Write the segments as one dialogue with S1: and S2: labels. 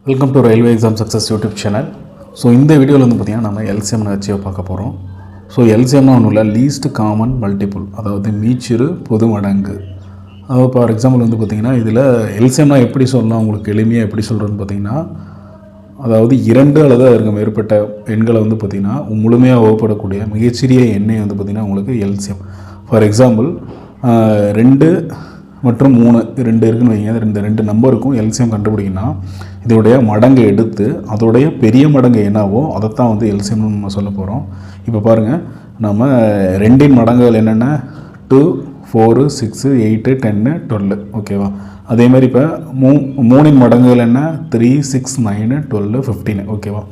S1: Welcome to railway exam success YouTube channel. So இந்த வீடியோவில் வந்து பார்த்திங்கன்னா நம்ம எல்சிஎம் அச்சீவ் பார்க்க போகிறோம். ஸோ எல்சிஎம்னா ஒன்றும் இல்லை, லீஸ்ட் காமன் மல்டிபிள், அதாவது மீச்சிறு பொது மடங்கு. அதாவது ஃபார் எக்ஸாம்பிள் வந்து பார்த்திங்கன்னா இதில் எல்சிஎம்னா எப்படி சொல்லலாம், உங்களுக்கு எளிமையாக எப்படி சொல்கிறதுன்னு பார்த்திங்கன்னா, அதாவது 2 அல்லது அதற்கு மேற்பட்ட எண்களை வந்து பார்த்திங்கன்னா முழுமையாக வகுப்படக்கூடிய மிகச்சிறிய எண்ணை வந்து பார்த்திங்கன்னா உங்களுக்கு எல்சிஎம். ஃபார் எக்ஸாம்பிள் 2 மற்றும் 3 2 இருக்குன்னு வைங்க, இந்த 2 நம்பருக்கும் எல்சிஎம் கண்டுபிடிக்கணும்னா இதோடைய மடங்கை எடுத்து அதோடைய பெரிய மடங்கு என்னவோ அதைத்தான் வந்து எல்சிஎம்னு நம்ம சொல்ல போகிறோம். இப்போ பாருங்கள், நம்ம 2 மடங்குகள் என்னென்ன 2, 4, 6, 8, 10, 12 ஓகேவா. அதே மாதிரி இப்போ 3 மடங்குகள் என்ன 3, 6, 9, 12, 15 ஓகேவா.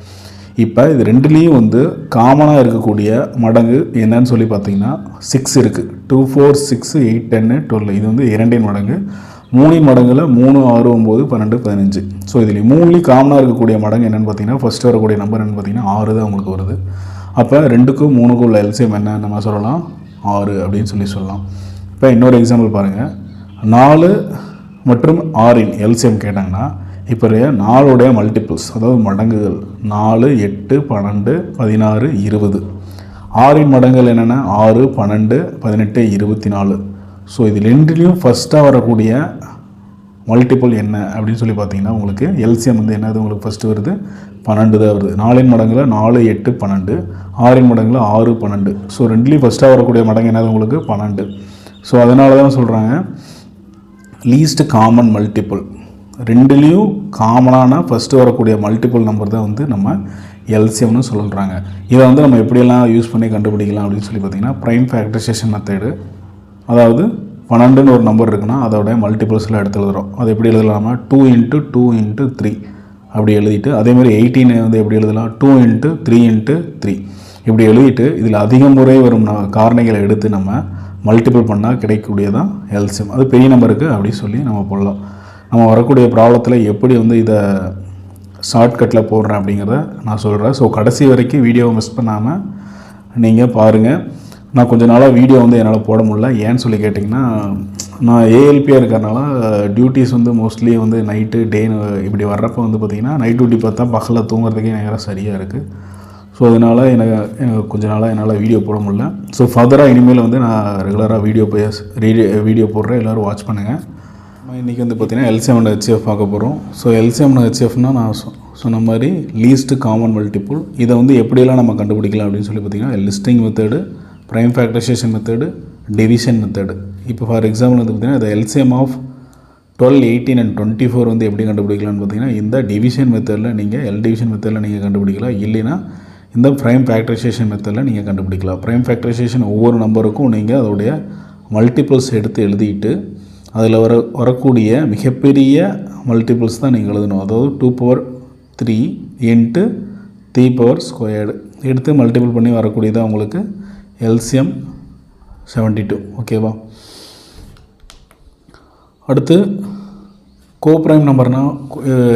S1: இப்போ இது ரெண்டுலேயும் வந்து காமனாக இருக்கக்கூடிய மடங்கு என்னன்னு சொல்லி பார்த்தீங்கன்னா 6 இருக்குது. 2, 4, 6, 8, 10, 12 இது வந்து 2 மடங்கு. 3 மடங்கில் 3, 6, 9, 12, 15. ஸோ இதில் 3 காமனாக இருக்கக்கூடிய மடங்கு என்னென்னு பார்த்தீங்கன்னா ஃபஸ்ட்டு வரக்கூடிய நம்பர் என்னென்னு பார்த்தீங்கன்னா 6 தான் உங்களுக்கு வருது. அப்போ 2க்கும் 3க்கும் உள்ள எல்சிஎம் என்ன நம்ம சொல்லலாம் 6 அப்படின்னு சொல்லலாம். இப்போ இன்னொரு எக்ஸாம்பிள் பாருங்கள், 4 மற்றும் 6 எல்சிஎம் கேட்டாங்கன்னா இப்போ 4 மல்டிபிள்ஸ் அதாவது மடங்குகள் 4, 8, 12, 16, 20. 6 மடங்குகள் என்னென்னா 6, 12, 18, 24. ஸோ இது ரெண்டுலேயும் ஃபஸ்ட்டாக வரக்கூடிய மல்டிபிள் என்ன அப்படின்னு சொல்லி பார்த்தீங்கன்னா உங்களுக்கு எல்சிஎம் வந்து என்னது உங்களுக்கு ஃபஸ்ட்டு வருது 12 தான் வருது. 4 மடங்கில் 4, 8, 12, 6 மடங்கில் 6, 12. ஸோ ரெண்டுலேயும் ஃபஸ்ட்டாக வரக்கூடிய மடங்கு என்னது உங்களுக்கு 12. ஸோ அதனால தான் சொல்கிறாங்க லீஸ்ட் காமன் மல்டிபிள். ரெண்டுலேயும் காமனான ஃபஸ்ட்டு வரக்கூடிய மல்டிபிள் நம்பர் தான் வந்து நம்ம எல்சிஎம்னு சொல்கிறாங்க. இதை வந்து நம்ம எப்படியெல்லாம் யூஸ் பண்ணி கண்டுபிடிக்கலாம் அப்படின்னு சொல்லி பார்த்தீங்கன்னா ப்ரைம் ஃபேக்டரைசேஷன் மெத்தடு. அதாவது 12ன்னு ஒரு நம்பர் இருக்குன்னா அதோடைய மல்டிபிள்ஸில் எடுத்து எழுதுகிறோம். அது எப்படி எழுதலாமா 2 × 2 × 3 அப்படி எழுதிட்டு, அதேமாதிரி 18 வந்து எப்படி எழுதலாம் 2 × 3 × 3 இப்படி எழுதிட்டு இதில் அதிக முறை வரும் காரணிகளை எடுத்து நம்ம மல்டிபிள் பண்ணால் கிடைக்கக்கூடியதான் எல்சிஎம். அது பெரிய நம்பருக்கு அப்படி சொல்லி நம்ம போடலாம். நம்ம வரக்கூடிய ப்ராப்ளத்தில் எப்படி வந்து இதை ஷார்ட்கட்டில் போடுறேன் அப்படிங்கிறத நான் சொல்கிறேன். ஸோ கடைசி வரைக்கும் வீடியோவை மிஸ் பண்ணாமல் நீங்கள் பாருங்கள். நான் கொஞ்ச நாளாக வீடியோ வந்து என்னால் போட முடியல. ஏன்னு சொல்லி கேட்டிங்கன்னா, நான் ஏஎல்பியாக இருக்கிறனால டியூட்டிஸ் வந்து மோஸ்ட்லி வந்து நைட்டு டே இப்படி வர்றப்போ வந்து பார்த்திங்கன்னா நைட் டியூட்டி பார்த்தா பகலில் தூங்குறதுக்கே நேரம் சரியாக இருக்குது. ஸோ அதனால் எனக்கு கொஞ்ச நாளாக என்னால் வீடியோ போட முடியல. ஸோ ஃபர்தராக இனிமேல் வந்து நான் ரெகுலராக வீடியோ போடுறேன், எல்லோரும் வாட்ச் பண்ணுங்கள். இன்றைக்கி வந்து பார்த்திங்கன்னா எல்சிஎம் அண்ட் ஹெச்எஃப் பார்க்க போகிறோம். ஸோ எல்சிஎம் அண்ட் ஹெச்எஃப்னால் நான் சொன்ன மாதிரி லீஸ்ட் காமன் மல்டிபிள். இதை வந்து எப்படியெல்லாம் நம்ம கண்டுபிடிக்கலாம் அப்படின்னு சொல்லி பார்த்திங்கன்னா listing method, prime factorisation method, division method. இப்போ ஃபார் எக்ஸாம்பிள் வந்து பார்த்திங்கன்னா இந்த எல்சிஎம் ஆஃப் 12, 18 and 24 வந்து எப்படி கண்டுபிடிக்கலாம்னு பார்த்திங்கன்னா இந்த டிவிஷன் மெத்தடில் நீங்கள் டிவிஷன் மெத்தடில் நீங்கள் கண்டுபிடிக்கலாம். இல்லைன்னா இந்த ப்ரைம் ஃபேக்டரைசேஷன் மெத்தடில் நீங்கள் கண்டுபிடிக்கலாம். ப்ரைம் ஃபேக்டரைசேஷன் ஒவ்வொரு நம்பருக்கும் நீங்கள் அதோடைய மல்டிபிள்ஸ் எடுத்து எழுதிட்டு அதில் வரக்கூடிய மிகப்பெரிய மல்டிபிள்ஸ் தான் நீங்கள் எழுதணும். அதாவது 2^3 × 3^² எடுத்து மல்டிபிள் பண்ணி வரக்கூடியதான் உங்களுக்கு எல்சிஎம் 72 ஓகேவா. அடுத்து கோப்ரைம் நம்பர்னால்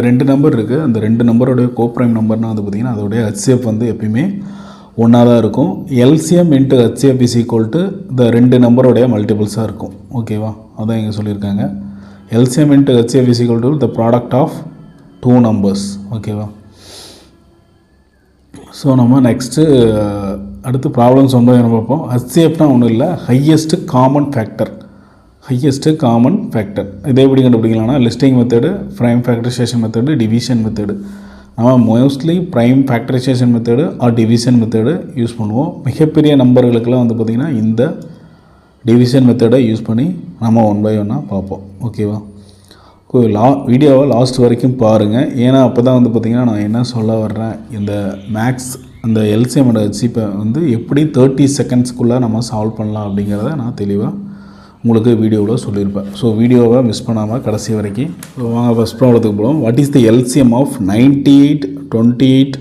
S1: 2 நம்பர் இருக்குது. அந்த 2 நம்பருடைய கோப்ரைம் நம்பர்னால் வந்து பார்த்திங்கன்னா அதோடைய ஹெச்சிஎஃப் வந்து எப்பயுமே ஒன்றா தான் இருக்கும். LCM × HCF is equal to இந்த 2 நம்பருடைய மல்டிபிள்ஸாக இருக்கும் ஓகேவா. அதான் இங்கே சொல்லியிருக்காங்க. LCM × HCF is equal to the product of 2 numbers ஓகேவா. ஸோ நம்ம நெக்ஸ்ட்டு அடுத்து ப்ராப்ளம்ஸ் வந்து என்ன பார்ப்போம். ஹெச்சிஎஃப்னா ஒன்றும் இல்லை, ஹையஸ்ட்டு காமன் ஃபேக்டர். இதை எப்படி கண்டுபிடிக்கலாம்னா listing method, prime factorisation method, division method. நம்ம mostly prime factorisation method or division method use பண்ணுவோம். மிகப்பெரிய நம்பர்களுக்கெல்லாம் வந்து பார்த்திங்கன்னா இந்த டிவிஷன் மெத்தடை யூஸ் பண்ணி நம்ம 1 by 1 பார்ப்போம் ஓகேவா. வீடியோவை லாஸ்ட் வரைக்கும் பாருங்கள். ஏன்னா அப்போ தான் வந்து பார்த்திங்கன்னா நான் என்ன சொல்ல வர்றேன், இந்த மேக்ஸ் அந்த எல்சிஎம் அண்ட் ஹெச்சிஎஃப்பை வந்து எப்படி 30 செகண்ட்ஸ்க்குள்ளே நம்ம சால்வ் பண்ணலாம் அப்படிங்கிறத நான் தெளிவாக உங்களுக்கு வீடியோவில் சொல்லியிருப்பேன். ஸோ வீடியோவை மிஸ் பண்ணாமல் கடைசி வரைக்கும் வாங்க ஃபஸ்ட் ப்ராப்ளத்துக்கு போகலாம். What is the LCM of 98, 28,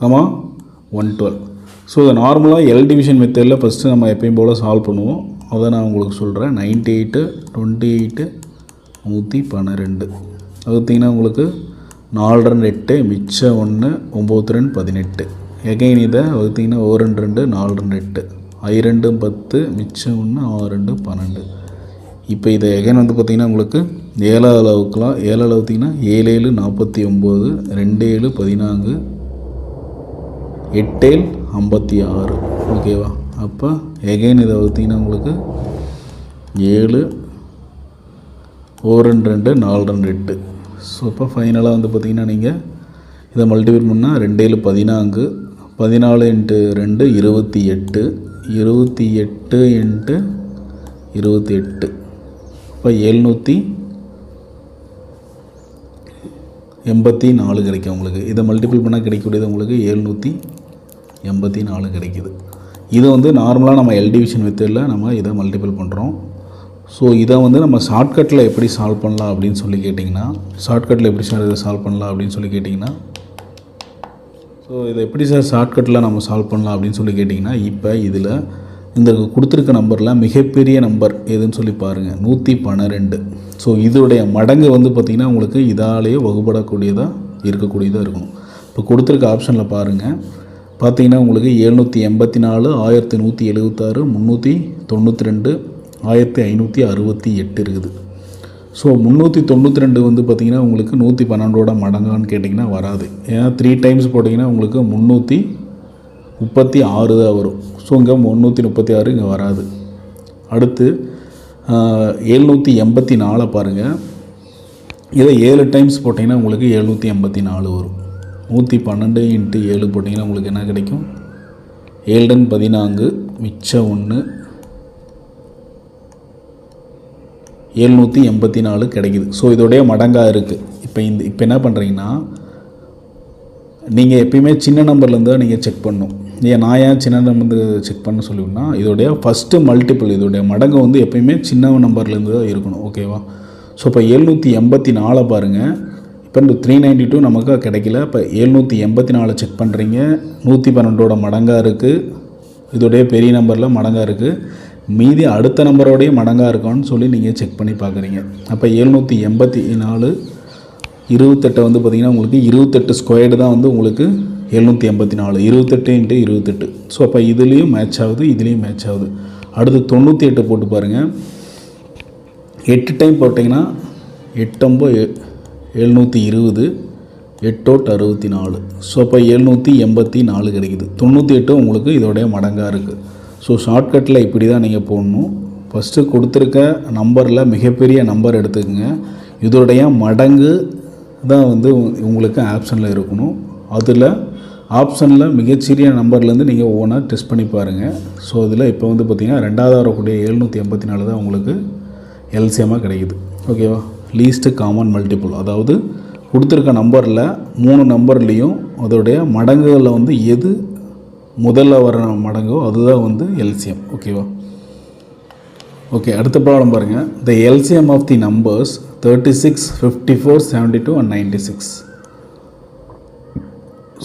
S1: 112? So இதை நார்மலாக டிவிஷன் மெத்தடில் ஃபஸ்ட்டு நம்ம எப்பயும் போல் சால்வ் பண்ணுவோம். அதை நான் உங்களுக்கு சொல்கிறேன். 98, 28, 112 அது பார்த்திங்கன்னா உங்களுக்கு 4 2 8 மிச்சம் 1 9 2 18. எகைன் இதை பார்த்திங்கன்னா 1 2 2 4 2 8 I2 10 மிச்சம் 1 6 2 12. இப்போ இதை எகைன் வந்து பார்த்திங்கன்னா உங்களுக்கு ஏழாவது அளவுக்குலாம் 7 பார்த்திங்கன்னா 7 7 49, 2 7 14, 8 7 56. ஓகேவா? அப்போ எகைன் இதை பார்த்திங்கன்னா உங்களுக்கு 7 1 2 2 4 2 8. ஸோ இப்போ ஃபைனலாக வந்து பார்த்திங்கன்னா நீங்கள் இதை மல்டிபிள் பண்ணால் 2 7 14, 14 × 2 28, 28 × 28. இப்போ 784 கிடைக்கும் உங்களுக்கு. இதை மல்டிபிள் பண்ணால் கிடைக்கக்கூடியது உங்களுக்கு 784 கிடைக்குது. இது வந்து நார்மலாக நம்ம எல்டிவிஷன் மெத்தடில் நம்ம இதை மல்டிபிள் பண்ணுறோம். ஸோ இதை வந்து நம்ம ஷார்ட்கட்டில் எப்படி சால்வ் பண்ணலாம் அப்படின்னு சொல்லி கேட்டிங்கன்னா, இதை சால்வ் பண்ணலாம் அப்படின்னு சொல்லி கேட்டிங்கன்னா, ஸோ இதை எப்படி சார் ஷார்ட்கட்டில் நம்ம சால்வ் பண்ணலாம் அப்படின்னு சொல்லி கேட்டிங்கன்னா, இப்போ இதில் இந்த கொடுத்துருக்க நம்பரில் மிகப்பெரிய நம்பர் எதுன்னு சொல்லி பாருங்கள், 112. ஸோ இதோடைய மடங்கு வந்து பார்த்திங்கன்னா உங்களுக்கு இதாலேயே வகுப்படக்கூடியதாக இருக்கணும். இப்போ கொடுத்துருக்க ஆப்ஷனில் பாருங்கள், பார்த்திங்கன்னா உங்களுக்கு 784, 1176, 392, 1568 இருக்குது. ஸோ 392 வந்து பார்த்திங்கன்னா உங்களுக்கு 112ஓட மடங்கான்னு கேட்டிங்கன்னா வராது. ஏன்னா 3 டைம்ஸ் போட்டிங்கன்னா உங்களுக்கு 336 தான் வரும். ஸோ இங்கே 336 இங்கே வராது. அடுத்து 784 பாருங்கள், இதை 7 டைம்ஸ் போட்டிங்கன்னா உங்களுக்கு 784 வரும். 112 × 7 போட்டிங்கன்னா உங்களுக்கு என்ன கிடைக்கும், 7 14, மிச்சம் 1, 784 கிடைக்குது. ஸோ இதோடைய மடங்காக இருக்குது. இப்போ என்ன பண்ணுறீங்கன்னா, நீங்கள் எப்பயுமே சின்ன நம்பர்லேருந்து தான் நீங்கள் செக் பண்ணணும். நான் ஏன் சின்ன நம்பர் செக் பண்ண சொல்லுவேன்னா, இதோடைய ஃபஸ்ட்டு மல்டிபிள், இதோடைய மடங்கு வந்து எப்பயுமே சின்ன நம்பர்லேருந்து தான் இருக்கணும். ஓகேவா? ஸோ இப்போ 784 பாருங்கள், இப்போ இந்த 392 நமக்கு கிடைக்கல. இப்போ 784 செக் பண்ணுறீங்க, 112ஓட மடங்காக இருக்குது, இதோடைய பெரிய நம்பரில் மடங்காக இருக்குது, மீதி அடுத்த நம்பரோடைய மடங்காக இருக்கான்னு சொல்லி நீங்கள் செக் பண்ணி பார்க்குறீங்க. அப்போ 784 28 வந்து பார்த்திங்கன்னா உங்களுக்கு 28 ஸ்கொயர்டு தான் வந்து உங்களுக்கு 784, 28 × 28. ஸோ அப்போ இதுலேயும் மேட்ச் ஆகுது, இதுலேயும் மேட்ச் ஆகுது. அடுத்து 98 போட்டு பாருங்கள், 8 டைம் போட்டிங்கன்னா 8 720, 8 64. ஸோ அப்போ 784 கிடைக்குது. 98 உங்களுக்கு இதோடைய மடங்காக இருக்குது. ஸோ ஷார்ட்கட்டில் இப்படி தான் நீங்கள் போடணும். ஃபஸ்ட்டு கொடுத்துருக்க நம்பரில் மிகப்பெரிய நம்பர் எடுத்துக்கோங்க, இதோடைய மடங்கு தான் வந்து உங்களுக்கு ஆப்ஷனில் இருக்கணும். அதில் ஆப்ஷனில் மிகச்சிறிய நம்பர்லேருந்து நீங்கள் ஒவ்வொன்றா டெஸ்ட் பண்ணி பாருங்கள். ஸோ இதில் இப்போ வந்து பார்த்திங்கன்னா ரெண்டாவது வரக்கூடிய 784 தான் உங்களுக்கு எல்சிஎம்மாக கிடைக்குது. ஓகேவா? லீஸ்ட்டு காமன் மல்டிபிள், அதாவது கொடுத்துருக்க நம்பரில் 3 நம்பர்லேயும் அதோடைய மடங்குகளில் வந்து எது முதல்ல வர மடங்கோ அதுதான் வந்து எல்சிஎம். ஓகேவா? ஓகே, அடுத்த ப்ராப்ளம் பாருங்கள். The LCM of the numbers 36, 54, 72 and 96.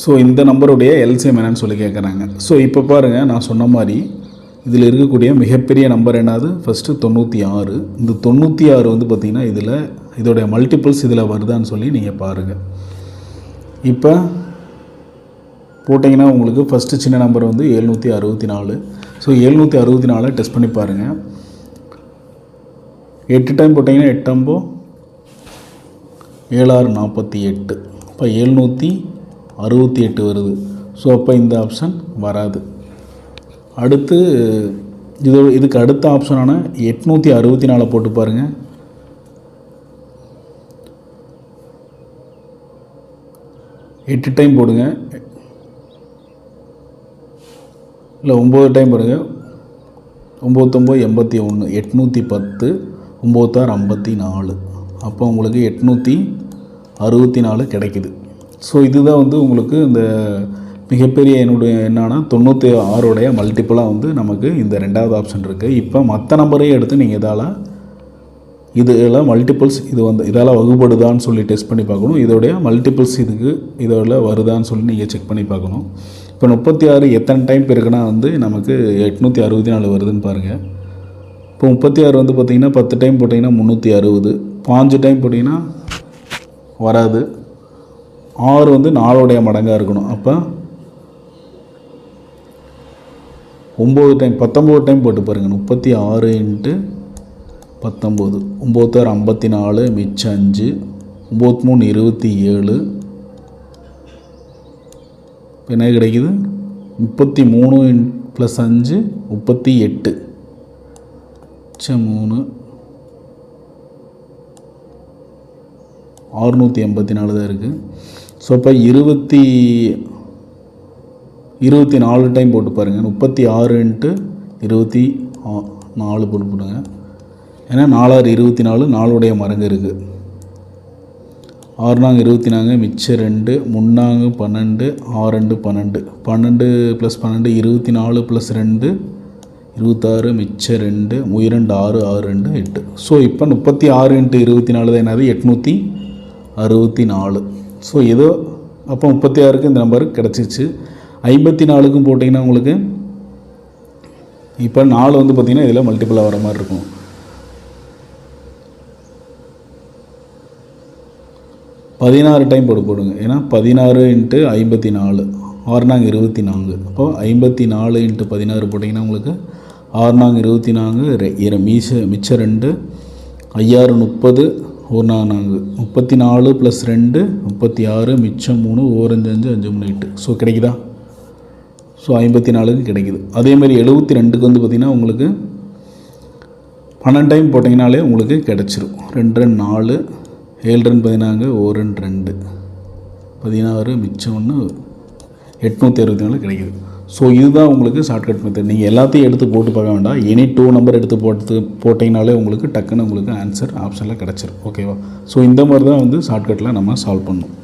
S1: So இந்த நம்பருடைய எல்சிஎம் என்னன்னு சொல்லி கேட்குறாங்க. ஸோ இப்போ பாருங்கள், நான் சொன்ன மாதிரி இதில் இருக்கக்கூடிய மிகப்பெரிய நம்பர் என்னது, ஃபஸ்ட்டு 96. இந்த 96 வந்து பார்த்திங்கன்னா இதோடைய மல்டிபிள்ஸ் இதில் வருதான்னு சொல்லி நீங்கள் பாருங்கள். இப்போ போட்டிங்கன்னா உங்களுக்கு ஃபஸ்ட்டு சின்ன நம்பர் வந்து 764. ஸோ 764 டெஸ்ட் பண்ணி பாருங்கள். 8 டைம் போட்டிங்கன்னா 8 7 48. இப்போ 768 வருது. ஸோ அப்போ இந்த ஆப்ஷன் வராது. அடுத்து இதுக்கு அடுத்த ஆப்ஷனான 864 போட்டு பாருங்கள். 8 டைம் போடுங்க, இல்லை 9 டைம் போடுங்க. 9 9 81, 810, 9 6 54. அப்போ உங்களுக்கு 864 கிடைக்குது. ஸோ இதுதான் வந்து உங்களுக்கு இந்த மிகப்பெரிய என்னன்னா 96 மல்டிப்புளாக வந்து நமக்கு இந்த ரெண்டாவது ஆப்ஷன் இருக்குது. இப்போ மற்ற நம்பரையும் எடுத்து நீங்கள் இதெல்லாம் மல்டிபிள்ஸ் இதால் வகுப்படுதான்னு சொல்லி டெஸ்ட் பண்ணி பார்க்கணும். இதோடைய மல்டிபிள்ஸ் இதோட வருதான்னு சொல்லி நீங்கள் செக் பண்ணி பார்க்கணும். இப்போ 36 எத்தனை டைம் இருக்குன்னா வந்து நமக்கு 864 வருதுன்னு பாருங்கள். இப்போ 36 வந்து பார்த்திங்கன்னா 10 டைம் போட்டிங்கன்னா 360, 5 டைம் போட்டிங்கன்னா வராது. 6 வந்து 4 மடங்காக இருக்கணும். அப்போ 9 டைம் 19 டைம் போட்டு பாருங்கள். 36 × 19, 9 54, மிச்சம் 5, 9 3 27, இப்போ என்ன கிடைக்குது 33 + 5 38, மிச்சம் 3 684 தான் இருக்குது. ஸோ இப்போ 24 டைம் போட்டு பாருங்கள். 36 × 24 போட்டு போடுங்க. ஏன்னா 4 6 24, 4உடைய மடங்கு இருக்குது. 6 நாங்க 24, மிச்சம் 2, 3 நாங்க 12, 6 2 12, 12 + 12 24 + 2 26, மிச்சம் 2, 2 6, 6 2 8. ஸோ இப்போ 36 × 24 தான் என்னது 864. ஸோ ஏதோ அப்போ 36க்கு இந்த நம்பர் கிடச்சிச்சு. 54க்கும் போட்டிங்கன்னா உங்களுக்கு இப்போ 4 வந்து பார்த்திங்கன்னா இதில் மல்டிபிளாக வர மாதிரி இருக்கும். 16 டைம் போடுங்க. ஏன்னா 16 × 54, 6 நாங்க 24. அப்போ 54 × 16 போட்டிங்கன்னா உங்களுக்கு 6 நாங்க 24, மிச்சம் 2, 5 30, 1 நாங்க 34 + 2 36, மிச்சம் 3, 1 5 5 3 8. ஸோ கிடைக்குதா? ஸோ 54க்கு கிடைக்குது. அதேமாதிரி 72க்கு வந்து பார்த்திங்கன்னா உங்களுக்கு 12 டைம் போட்டிங்கனாலே உங்களுக்கு கிடச்சிரும். 2 2 4, 7 2 14, 1 2 16, மிச்சம் 1 864 கிடைக்குது. ஸோ இதுதான் உங்களுக்கு ஷார்ட்கட் மெத்தட். நீங்கள் எல்லாத்தையும் எடுத்து போட்டு பார்க்க வேண்டாம். எனி 2 நம்பர் எடுத்து போட்டிங்கனாலே உங்களுக்கு டக்குன்னு உங்களுக்கு ஆன்சர் ஆப்ஷனில் கிடச்சிரும். ஓகேவா? ஸோ இந்த மாதிரி தான் வந்து ஷார்ட்கட்டில் நம்ம சால்வ் பண்ணணும்.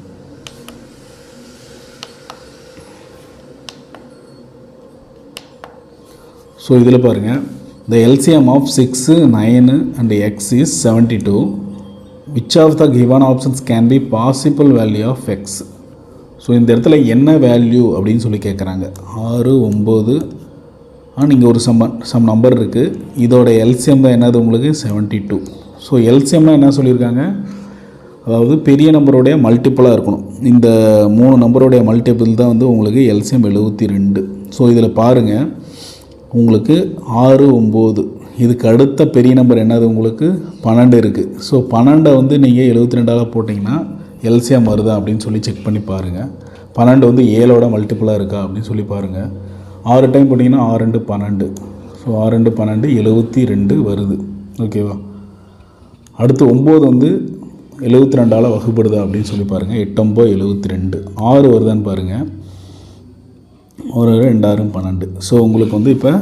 S1: ஸோ இதில் பாருங்கள், the LCM of 6, 9 and x is 72. Which of the given options can be possible value of x? So இந்த இடத்துல என்ன வேல்யூ அப்படின்னு சொல்லி கேட்குறாங்க. 6 9, இங்கே ஒரு சம் நம்பர் இருக்குது. இதோட எல்சிஎம் தான் என்னது உங்களுக்கு 72. ஸோ எல்சிஎம்னா என்ன சொல்லியிருக்காங்க, அதாவது பெரிய நம்பருடைய மல்டிப்புளாக இருக்கணும். இந்த 3 நம்பருடைய மல்டிபிள் தான் வந்து உங்களுக்கு எல்சிஎம் 72. ஸோ இதில் பாருங்கள், உங்களுக்கு 6 9, இதுக்கு அடுத்த பெரிய நம்பர் என்னது உங்களுக்கு 12 இருக்குது. ஸோ 12 வந்து நீங்கள் 72ஆல் போட்டிங்கன்னா எல்சிஎம் வருதா அப்படின்னு சொல்லி செக் பண்ணி பாருங்கள். 12 வந்து 7ஓட மல்டிப்புளாக இருக்கா அப்படின்னு சொல்லி பாருங்கள். 6 டைம் போட்டிங்கன்னா 6 2 12. ஸோ 6 2 12 72 வருது. ஓகேவா? அடுத்து 9 வந்து 72ஆல் வகுப்படுதா அப்படின்னு சொல்லி பாருங்கள். 8 9 72. 6 வருதான்னு பாருங்கள். 1 2 6 12. ஸோ உங்களுக்கு வந்து இப்போ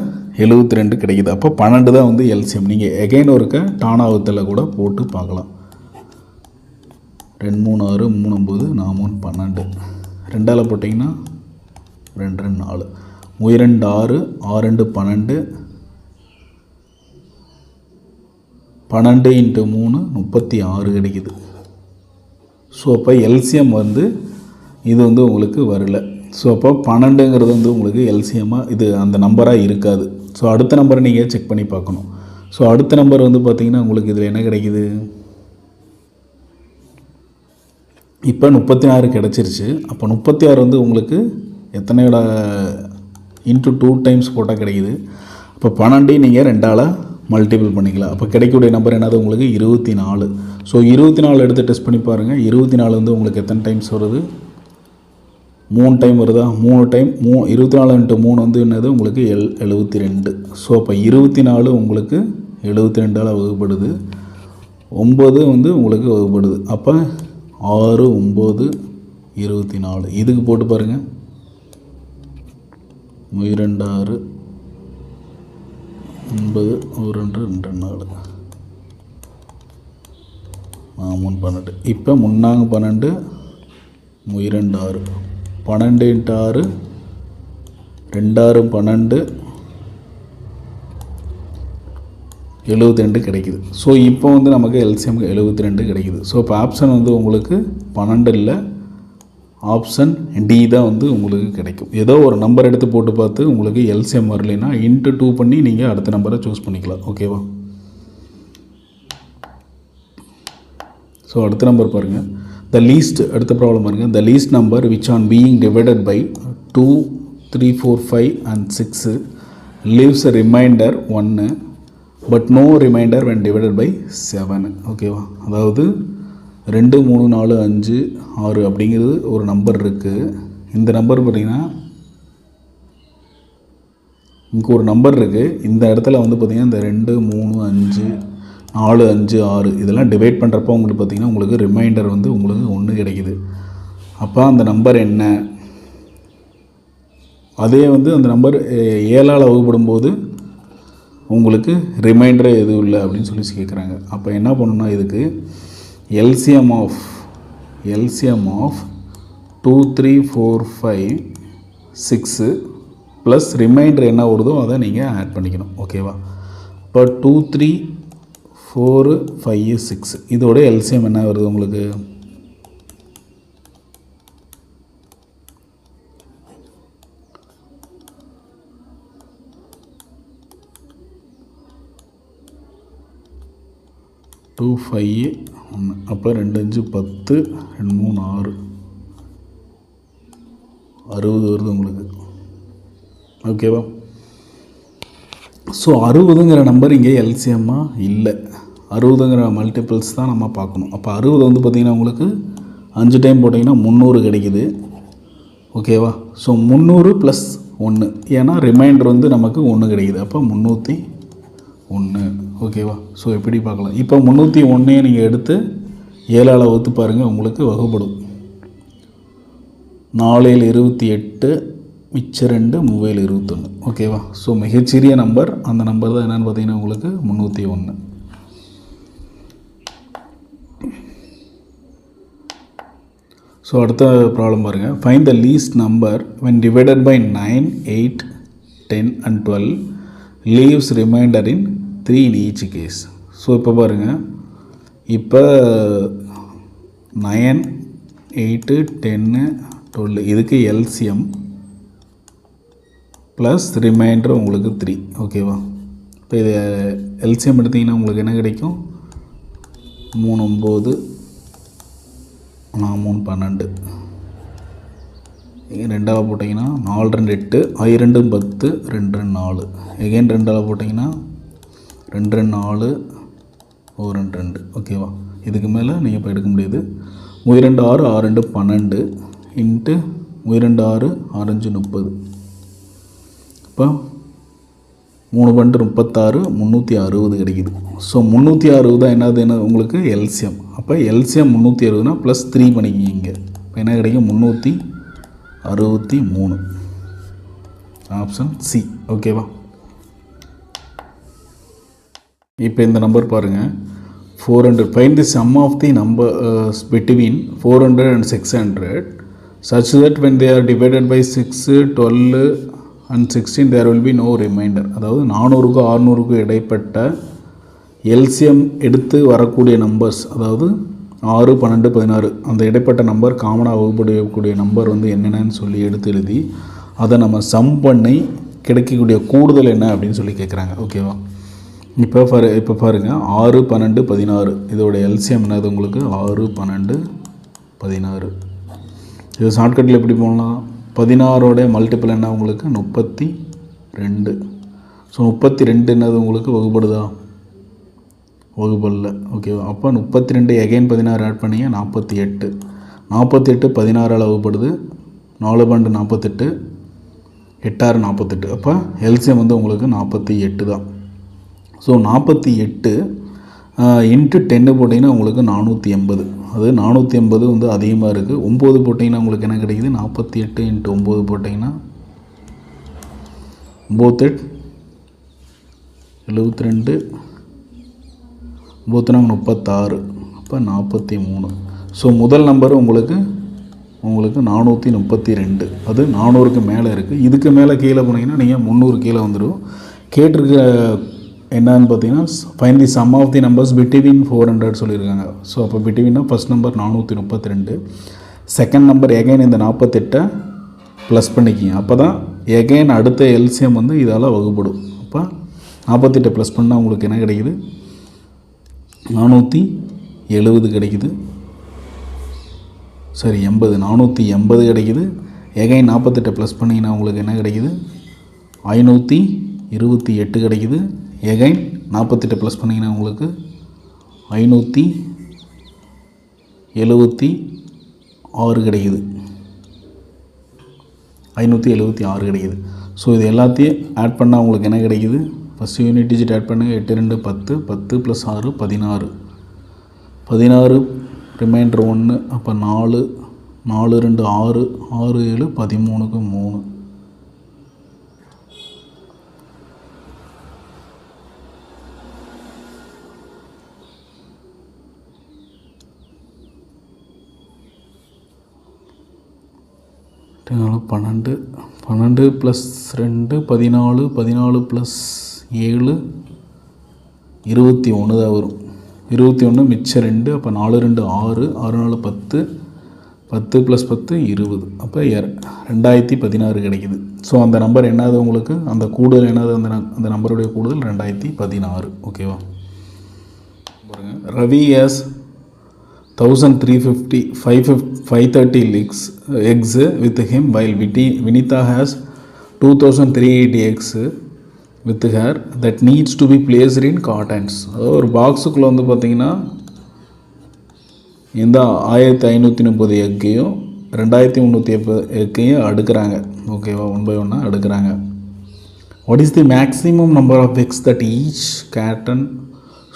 S1: 72 கிடைக்குது. அப்போ 12 தான் வந்து எல்சிஎம். நீங்கள் எகைன் ஒருக்க டானாவத்தில் கூட போட்டு பார்க்கலாம். 2 3 6 3 9 4 3 12. 2ஆல் போட்டிங்கன்னா 2 2 4, 2 6, 6 2 12, 12 × 3 36 கிடைக்குது. ஸோ அப்போ எல்சிஎம் வந்து இது வந்து உங்களுக்கு வரல. ஸோ அப்போ 12ங்கிறது வந்து உங்களுக்கு எல்சிஎம்மாக இது அந்த நம்பராக இருக்காது. ஸோ அடுத்த நம்பரை நீங்கள் செக் பண்ணி பார்க்கணும். ஸோ அடுத்த நம்பர் வந்து பார்த்திங்கன்னா உங்களுக்கு இதில் என்ன கிடைக்குது, இப்போ 36 கிடச்சிருச்சு. அப்போ 36 வந்து உங்களுக்கு எத்தனையோட இன்ட்டு 2 டைம்ஸ் போட்டால் கிடைக்குது. அப்போ 12 நீங்கள் 2ஆல் மல்டிபிள் பண்ணிக்கலாம். அப்போ கிடைக்கக்கூடிய நம்பர் என்னது உங்களுக்கு 24. ஸோ 24 எடுத்து டெஸ்ட் பண்ணி பாருங்கள். 24 வந்து உங்களுக்கு எத்தனை டைம்ஸ் வருது, 3 டைம் வருதா? 3 டைம் 24 × 3 வந்து என்னது உங்களுக்கு 72. ஸோ அப்போ 24 உங்களுக்கு 72ஆல் வகுப்படுது. 9 வந்து உங்களுக்கு வகுப்படுது. அப்போ 6 9 24. இதுக்கு போட்டு பாருங்கள். 2 6 9 1 2 2 4 3 12. இப்போ 3 12 2 6, 12 × 6 2 6 12 72 கிடைக்குது. ஸோ இப்போ வந்து நமக்கு எல்சிஎம் 72 கிடைக்குது. ஸோ இப்போ ஆப்ஷன் வந்து உங்களுக்கு 12 இல்லை, ஆப்ஷன் டி தான் வந்து உங்களுக்கு கிடைக்கும். ஏதோ ஒரு நம்பர் எடுத்து போட்டு பார்த்து உங்களுக்கு எல்சிஎம் வரலைன்னா இன்ட்டு 2 பண்ணி நீங்கள் அடுத்த நம்பரை சூஸ் பண்ணிக்கலாம். ஓகேவா? ஸோ அடுத்த நம்பர் பாருங்கள். த லீஸ்ட், அடுத்த ப்ராப்ளம் பாருங்கள். The least number which on being divided by 2 3 4 5 and 6 leaves a remainder 1. But no remainder when divided by 7. ஓகேவா, அதாவது 2 3 4 5 6 அப்படிங்கிறது ஒரு நம்பர் இருக்குது. இந்த நம்பர் பார்த்திங்கன்னா இங்கே ஒரு நம்பர் இருக்குது. இந்த இடத்துல வந்து பார்த்திங்கன்னா இந்த 2 3 5 4 5 6 இதெல்லாம் டிவைட் பண்ணுறப்போ உங்களுக்கு பார்த்திங்கன்னா உங்களுக்கு ரிமைண்டர் வந்து உங்களுக்கு 1 கிடைக்குது. அப்போ அந்த நம்பர் என்ன, அதே வந்து அந்த நம்பர் 7ஆல் வகுப்படும் போது உங்களுக்கு ரிமைண்டர் எதுவும் இல்லை அப்படின்னு சொல்லி கேட்குறாங்க. அப்போ என்ன பண்ணணும்னா இதுக்கு எல்சிஎம் ஆஃப் 2 3 4 5 6 ப்ளஸ் ரிமைண்டர் என்ன வருதோ அதை நீங்கள் ஆட் பண்ணிக்கணும். ஓகேவா, இப்போ 2 3 4 5 6 இதோட எல்சிஎம் என்ன வருது உங்களுக்கு 2 5 1. அப்போ 2 5 10 2 3 6 60 வருது உங்களுக்கு. ஓகேவா, ஸோ 60ங்கிற நம்பர் இங்கே எல்சிஎம்மாக இல்லை. 60ங்கிற மல்டிபிள்ஸ் தான் நம்ம பார்க்கணும். அப்போ 60 வந்து பார்த்திங்கன்னா உங்களுக்கு 5 டைம் போட்டிங்கன்னா 300 கிடைக்குது. ஓகேவா, ஸோ 300 ப்ளஸ் 1, ஏன்னா ரிமைண்டர் வந்து நமக்கு 1 கிடைக்குது. அப்போ 301. ஓகேவா, ஸோ எப்படி பார்க்கலாம். இப்போ 301 நீங்கள் எடுத்து 7ஆல் வகுத்து பாருங்கள், உங்களுக்கு வகுப்படும். 4 28 மிச்சம் 2 3 21. ஓகேவா, ஸோ மிகச்சிறிய நம்பர், அந்த நம்பர் தான் என்னென்னு பார்த்தீங்கன்னா உங்களுக்கு 301. ஸோ அடுத்த ப்ராப்ளம் பாருங்கள். Find the least number when divided by 9 8 10 and 12 leaves remainder in 3 in each case. So இப்போ பாருங்கள், இப்போ 9 8 10 12 இதுக்கு எல்சிஎம் ப்ளஸ் ரிமைண்டர் உங்களுக்கு 3. ஓகேவா, இப்போ இது எல்சிஎம் எடுத்திங்கன்னா உங்களுக்கு என்ன கிடைக்கும் 3 9 3 12. ரெண்டாவது போட்டிங்கன்னா 4 2 8 5 2 10 2 2 4. எகைன் ரெண்டாவது போட்டிங்கன்னா 2 2 4 1 2 2. ஓகேவா, இதுக்கு மேலே நீங்கள் இப்போ எடுக்க முடியாது. 3 2 6 6 2 12 இன்ட்டு 3 2 6 6 5 30. இப்போ 3 12 36 360 கிடைக்குது. ஸோ 360 தான் என்ன உங்களுக்கு எல்சிஎம். அப்போ எல்சிஎம் 360னா ப்ளஸ் 3 பண்ணிக்கிங்க. இப்போ என்ன கிடைக்கும் 363. Option C. ஓகேவா, இப்போ இந்த நம்பர் பாருங்கள் 400. Find the sum of the numbers between 400 and 600 such that when they are divided by 6 12 and 16 there will be no remainder. அதாவது 400க்கும் 600க்கும் இடைப்பட்ட எல்சிஎம் எடுத்து வரக்கூடிய நம்பர்ஸ், அதாவது 6 12 16 அந்த இடைப்பட்ட நம்பர் காமனாக வகுப்படக்கூடிய நம்பர் வந்து என்னென்னு சொல்லி எடுத்து எழுதி அதை நம்ம சம் பண்ணி கிடைக்கக்கூடிய கூடுதல் என்ன அப்படின்னு சொல்லி கேட்குறாங்க. ஓகேவா, இப்போ பாருங்கள் 6 12 16 இதோட எல்சிஎம் என்னது உங்களுக்கு 6 12 16. இது ஷார்ட்கட்டில் எப்படி போகலாம், 16ஓட மல்டிபிள் என்ன உங்களுக்கு 32. ஸோ 32 என்னது உங்களுக்கு வகுப்படுதா, வகுப்பல்ல. ஓகேவா, அப்போ 32 எகைன் 16 ஆட் பண்ணிங்க 48. 48 16ஆல் வகுப்படுது. 4 12 48 8 48. அப்போ எல்சிஎம் வந்து உங்களுக்கு 48 தான். ஸோ 48 இன்ட்டு 10 போட்டிங்கன்னா உங்களுக்கு 480. அது 480 வந்து அதிகமாக இருக்குது. 9 போட்டிங்கன்னா உங்களுக்கு என்ன கிடைக்குது 48 இன்ட்டு 9 போட்டிங்கன்னா 9 72 36. அப்போ 43. ஸோ முதல் நம்பர் உங்களுக்கு 432. அது 400க்கு மேலே இருக்குது. இதுக்கு மேலே கீழே போனீங்கன்னா நீங்கள் 300 கீழே வந்துடும். கேட்டிருக்க என்னன்னு பார்த்தீங்கன்னா find the sum of the numbers between 400 சொல்லியிருக்காங்க. ஸோ அப்போ பிட்வீன்னா first number 432, second number again இந்த 48 ப்ளஸ் பண்ணிக்கிங்க. அப்போ தான் எகைன் அடுத்த எல்சிஎம் வந்து இதால் வகுப்படும். அப்போ 48 ப்ளஸ் பண்ணால் உங்களுக்கு என்ன கிடைக்குது 470 கிடைக்குது. சரி 80 480 கிடைக்குது. எகைன் 48 ப்ளஸ் பண்ணிங்கன்னா உங்களுக்கு என்ன கிடைக்குது 580 28 கிடைக்குது. எகைன் 48 ப்ளஸ் பண்ணிங்கன்னா உங்களுக்கு 576 கிடைக்குது. 576 கிடைக்குது. ஸோ இது எல்லாத்தையும் ஆட் பண்ணால் உங்களுக்கு என்ன கிடைக்குது? ஃபஸ்ட்டு யூனிட் டிஜிட் ஆட் பண்ணுங்கள். 8 2 10, 10 + 6 16, 16 ரிமைண்டர் 1, அப்போ 4, 4 2 6, 6 7 13க்கு 3. நாலு 12, 12 + 2 14, 14 + 7 21 தான் வரும். 21 மிச்சம் 2, அப்போ 4 2 6, 6 4 10, 10 + 10 20, அப்போ 2016 கிடைக்குது. ஸோ அந்த நம்பர் என்னது உங்களுக்கு? அந்த கூடுதல் என்னது? அந்த நம்பருடைய கூடுதல் 2016. ஓகேவா? பாருங்கள், Ravi has 1350 530 eggs with him, while Vinitha has 2380 eggs with her that needs to be placed in cartons. அதாவது ஒரு பாக்ஸுக்குள்ளே வந்து பார்த்திங்கன்னா இந்த 1530 எக்கையும் 2380 எக்கையும் அடுக்கிறாங்க. ஓகேவா? 1 by 1 அடுக்கிறாங்க. What is the maximum number of eggs that each carton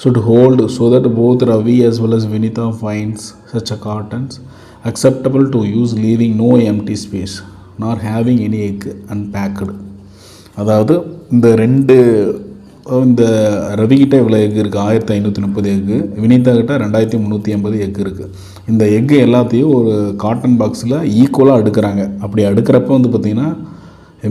S1: should hold so that both Ravi as well as Vinitha finds such a cartons acceptable to use, leaving no empty space nor having any egg unpacked? அதாவது இந்த ரவிகிட்ட இவ்வளோ egg இருக்குது, 1530 egg. Vinitha கிட்ட 2380 egg இருக்குது. இந்த egg எல்லாத்தையும் ஒரு cotton பாக்ஸில் ஈக்குவலாக அடுக்கிறாங்க. அப்படி அடுக்கிறப்ப வந்து பார்த்திங்கன்னா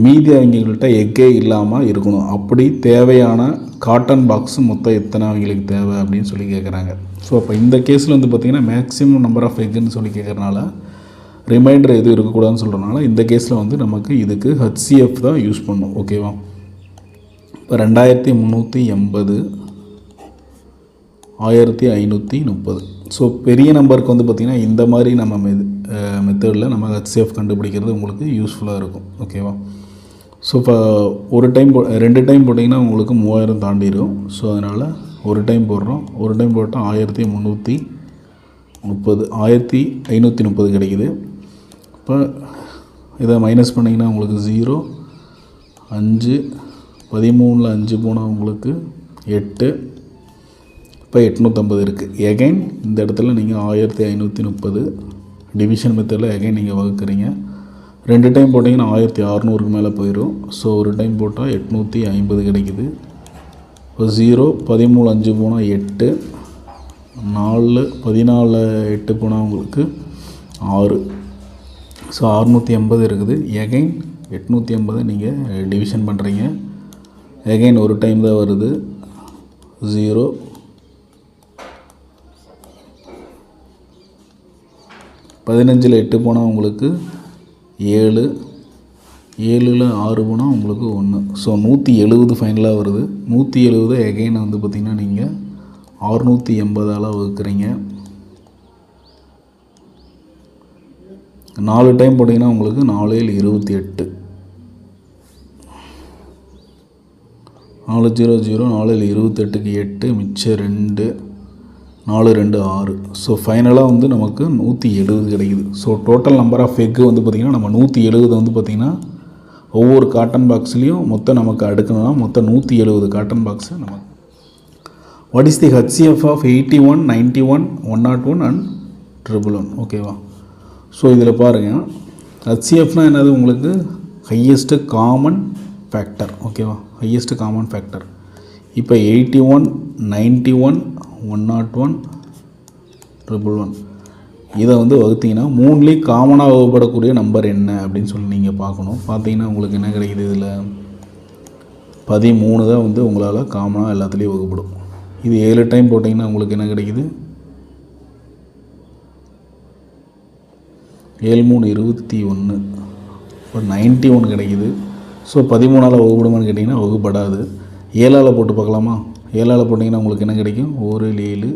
S1: மீதி அவங்கள்ட்ட எக்கே இல்லாமல் இருக்கணும். அப்படி தேவையான காட்டன் பாக்ஸு மொத்தம் எத்தனை அவங்களுக்கு தேவை அப்படின்னு சொல்லி கேட்குறாங்க. ஸோ அப்போ இந்த கேஸில் வந்து பார்த்திங்கன்னா மேக்ஸிமம் நம்பர் ஆஃப் எக்குன்னு சொல்லி கேட்குறனால ரிமைண்டர் எதுவும் இருக்கக்கூடாதுன்னு சொல்கிறனால இந்த கேஸில் வந்து நமக்கு இதுக்கு ஹச்சிஎஃப் தான் யூஸ் பண்ணும். ஓகேவா? இப்போ 2380, 1530. ஸோ பெரிய நம்பருக்கு வந்து பார்த்திங்கன்னா இந்த மாதிரி நம்ம மெத்தடில் நம்ம ஹச்சிஎஃப் கண்டுபிடிக்கிறது உங்களுக்கு யூஸ்ஃபுல்லாக இருக்கும். ஓகேவா? ஸோ இப்போ ஒரு டைம் 2 டைம் போட்டிங்கன்னா உங்களுக்கு 3000 தாண்டிடும். ஸோ அதனால் ஒரு டைம் போடுறோம். ஒரு டைம் போட்டால் 1330, 1530 கிடைக்குது. இப்போ இதை மைனஸ் பண்ணிங்கன்னா உங்களுக்கு 0, 5, 13ல் 5 போனால் உங்களுக்கு 8, இப்போ 850 இருக்குது. எகைன் இந்த இடத்துல நீங்கள் 1530 டிவிஷன் மெத்தடில் எகைன் நீங்கள் வகுக்கிறீங்க. 2 டைம் போட்டிங்கன்னா 1600க்கு மேலே போயிடும். ஸோ ஒரு டைம் போட்டால் 850 கிடைக்குது. இப்போ 0, 13 5 போனால் 8, 4 14 8 போனால் உங்களுக்கு 6. ஸோ 680 இருக்குது. எகைன் 850 நீங்கள் டிவிஷன் பண்ணுறீங்க. எகைன் ஒரு டைம் தான் வருது. 0, 15ல் 8 போனால் உங்களுக்கு 7, 7ல் 6 போனால் உங்களுக்கு 1. ஸோ 170 ஃபைனலாக வருது. 170 எகைன் வந்து பார்த்திங்கன்னா நீங்கள் 680ஆல் வகுக்கிறீங்க. 4 டைம் போட்டிங்கன்னா உங்களுக்கு 4 7 28, 4 0 0, 4 7 28க்கு 8, மிச்சம் 2, 4 2 6. ஸோ ஃபைனலாக வந்து நமக்கு 170 கிடைக்குது. ஸோ டோட்டல் நம்பர் ஆஃப் எக்கு வந்து பார்த்திங்கன்னா நம்ம 170 வந்து பார்த்திங்கன்னா ஒவ்வொரு காட்டன் பாக்ஸ்லேயும் மொத்தம் நமக்கு அடுக்கணும்னா மொத்தம் 170 காட்டன் பாக்ஸு நமக்கு. What is the HCF of 81, 91, 101 and 111? ஓகேவா? ஸோ இதில் பாருங்கள், ஹச்சிஎஃப்னால் என்னது? உங்களுக்கு ஹையஸ்ட்டு காமன் ஃபேக்டர். ஓகேவா? Highest common factor. இப்போ 81, 91, 101, 111 இதை வந்து வகுத்திங்கன்னா 3லேயும் காமனாக வகுப்படக்கூடிய நம்பர் என்ன அப்படின்னு சொல்லி நீங்கள் பார்க்கணும். பார்த்தீங்கன்னா உங்களுக்கு என்ன கிடைக்குது? இதில் 13 தான் வந்து உங்களால் காமனாக எல்லாத்துலேயும் வகுப்படும். இது 7 டைம் போட்டிங்கன்னா உங்களுக்கு என்ன கிடைக்குது? 7 3 21, ஒரு 91 கிடைக்குது. ஸோ 13ஆல் வகுப்படுமான்னு கேட்டிங்கன்னா வகுப்படாது. 7ஆல் போட்டு பார்க்கலாமா? 7ஆல் போட்டிங்கன்னா உங்களுக்கு என்ன கிடைக்கும்? 1 7,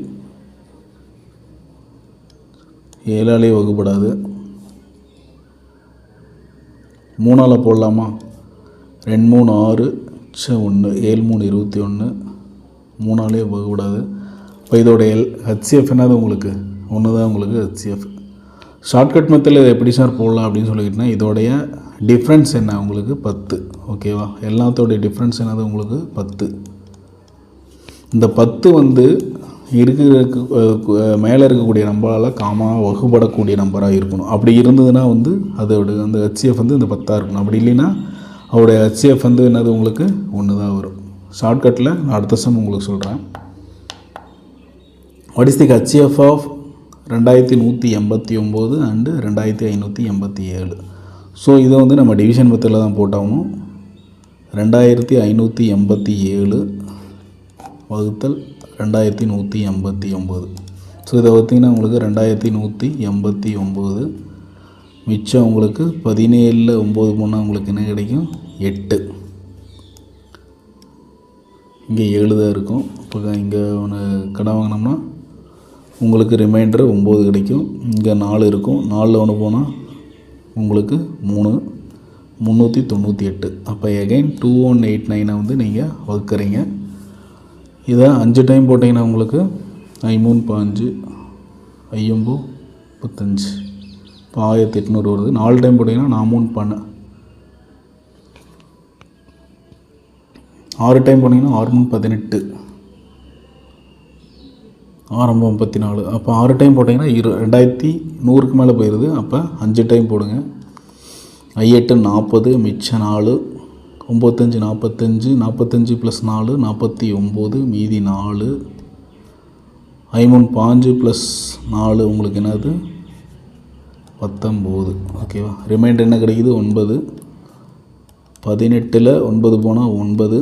S1: 7ஆலே வகுப்படாது. 3ஆல் போடலாமா? 2 3 6, 1 7 3 21 3ஆலே வகுக்கூடாது. இப்போ இதோடைய ஹெச்சிஎஃப் என்னது உங்களுக்கு 1 தான் உங்களுக்கு ஹெச்சிஎஃப். ஷார்ட்கட் மெத்தடில் இதை எப்படி சார் போடலாம் அப்படின்னு சொல்லிக்கிட்டேன்னா இதோடைய டிஃப்ரென்ஸ் என்ன உங்களுக்கு 10. ஓகேவா, எல்லாத்தோடைய டிஃப்ரென்ஸ் என்னது உங்களுக்கு 10. இந்த 10 வந்து மேலே இருக்கக்கூடிய நம்பரால் காமனாக வகுப்படக்கூடிய நம்பராக இருக்கணும். அப்படி இருந்ததுன்னா வந்து அதோட அந்த ஹெச்சிஎஃப் வந்து இந்த 10 இருக்கணும். அப்படி இல்லைன்னா அவருடைய ஹெச்சிஎஃப் வந்து என்னது உங்களுக்கு 1 தான் வரும். ஷார்ட்கட்டில் நான் அடுத்த சம் உங்களுக்கு சொல்கிறேன். What is the HCF of 2189 and 2587? So இதை வந்து நம்ம டிவிஷன் மெத்தடில் தான் போட்டாகணும். 2587 வகுத்தல் 2189. ஸோ இதை பார்த்திங்கன்னா உங்களுக்கு 2189 மிச்சம் உங்களுக்கு 17 9 போனால் உங்களுக்கு என்ன கிடைக்கும் 8. இங்கே 7 தான் இருக்கும். இப்போ இங்கே ஒன்று கடை வாங்கினோம்னா உங்களுக்கு ரிமைண்டர் 9 கிடைக்கும். இங்கே 4 இருக்கும். 4 ஒன்று போனால் உங்களுக்கு 3 398. அப்போ எகைன் 2189 வந்து நீங்கள் வகுக்கிறீங்க. இதை 5 டைம் போட்டிங்கன்னா உங்களுக்கு 5 3 5 5 35 இப்போ 1800 வருது. 4 டைம் போட்டிங்கன்னா 4 3 பண்ண 6 டைம் போட்டிங்கன்னா 6 3 18 6 34. அப்போ 6 டைம் போட்டிங்கன்னா 2100க்கு மேலே போயிடுது. அப்போ 5 டைம் போடுங்க. 8 40 மிச்சம் 4 95 45 45 + 4 49 மீதி 4 5 5 + 4 உங்களுக்கு என்னது 19. ஓகேவா, ரிமைண்டர் என்ன கிடைக்குது 9. 18ல் 9 போனால் 9.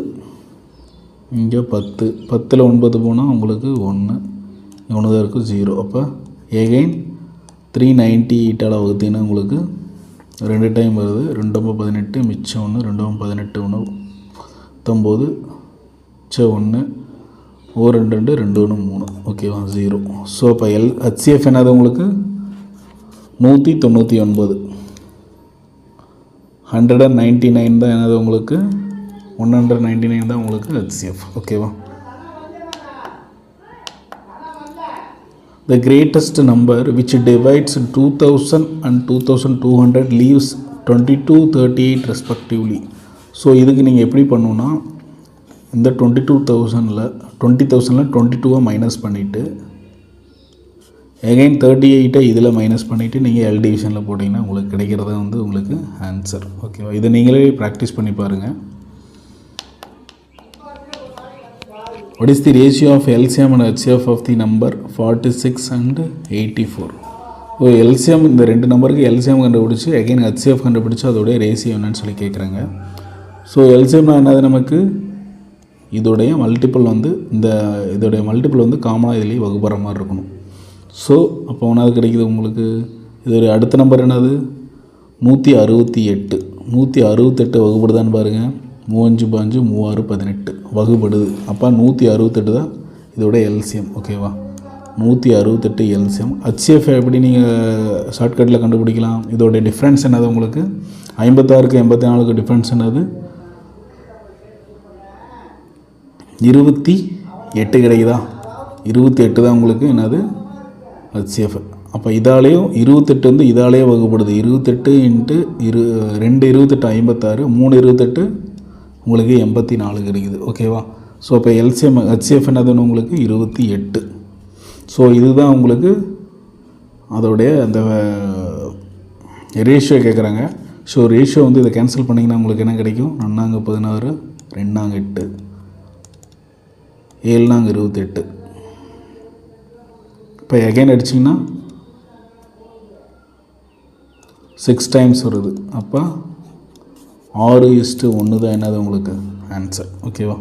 S1: இங்கே 10 10ல் 9 போனால் உங்களுக்கு 1 1 தான் இருக்கும் 0. அப்போ எகைன் 398 வகுத்தீங்கன்னா உங்களுக்கு 2 டைம் வருது. 2 18 மிச்சம் 1 2 18 1 19 மிச்சம் 1 2 2 2 1 3. ஓகேவா 0. ஸோ அப்போ ஹெச்சிஎஃப் என்னது உங்களுக்கு 199. 199 தான் என்னது உங்களுக்கு 199 தான் உங்களுக்கு ஹெச்சிஎஃப். ஓகேவா, the greatest number which divides 2000 and 2200 leaves 22 38 respectively. So இதுக்கு நீங்கள் எப்படி பண்ணணுன்னா இந்த 20000ல் 22 மைனஸ் பண்ணிவிட்டு எகைன் 38 இதில் மைனஸ் பண்ணிவிட்டு நீங்கள் எல் டிவிஷனில் போட்டிங்கன்னா உங்களுக்கு கிடைக்கிறதா வந்து உங்களுக்கு ஆன்சர். ஓகேவா, இதை நீங்களே ப்ராக்டிஸ் பண்ணி பாருங்கள். What is the ratio of LCM and HCF of the number 46 and 84? So LCM இந்த 2 நம்பருக்கு எல்சிஎம் கண்டுபிடிச்சி அகைன் ஹெச்சிஎஃப் கண்டுபிடிச்சி அதோடைய ரேஷியோ என்னன்னு சொல்லி கேட்குறாங்க. ஸோ எல்சிஎம்னா என்னது நமக்கு இதோடைய மல்டிபிள் வந்து இதோடைய மல்டிபிள் வந்து காமனாக இதுலேயே வகுப்புற மாதிரி இருக்கணும். ஸோ அப்போ ஒன்றாவது கிடைக்குது உங்களுக்கு. இதோடைய அடுத்த நம்பர் என்னது 168. 168 வகுப்படுதான்னு பாருங்கள். 3 5 3 18 வகுப்படுது. அப்போ 168 தான் இதோட எல்சிஎம். ஓகேவா, 168 எல்சிஎம். ஹெச்சிஎஃப் எப்படி நீங்கள் ஷார்ட்கட்டில் கண்டுபிடிக்கலாம். இதோடைய டிஃப்ரென்ஸ் என்னது உங்களுக்கு 56க்கு 84க்கு டிஃப்ரென்ஸ் என்னது 28 கிடைக்குதா. 28 தான் உங்களுக்கு என்னது ஹெச்சிஎஃப். அப்போ இதாலேயும் 28 வந்து இதாலேயே வகுப்படுது. 28 × 2 28 56 3 28 உங்களுக்கு 84 கிடைக்குது. ஓகேவா, ஸோ இப்போ எல்சிஎம் ஹெச்சிஎஃப் என்னதுன்னு உங்களுக்கு 28. ஸோ இதுதான் உங்களுக்கு அதோடைய அந்த ரேஷியோ கேட்குறாங்க. ஸோ ரேஷியோ வந்து இதை கேன்சல் பண்ணிங்கன்னா உங்களுக்கு என்ன கிடைக்கும் 4 16 2 8 7 28. இப்போ எகைன் அடிச்சிங்கன்னா 6 டைம்ஸ் வருது. அப்போ 6:1 தான் என்னது உங்களுக்கு ஆன்சர். ஓகேவா,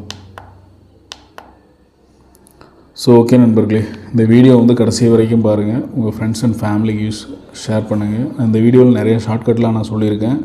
S1: ஸோ ஓகே நண்பர்களே, இந்த வீடியோ வந்து கடைசி வரைக்கும் பாருங்கள். உங்கள் ஃப்ரெண்ட்ஸ் அண்ட் ஃபேமிலிக்கு ஷேர் பண்ணுங்கள். இந்த வீடியோவில் நிறைய ஷார்ட்கட்லாம் நான் சொல்லியிருக்கேன்.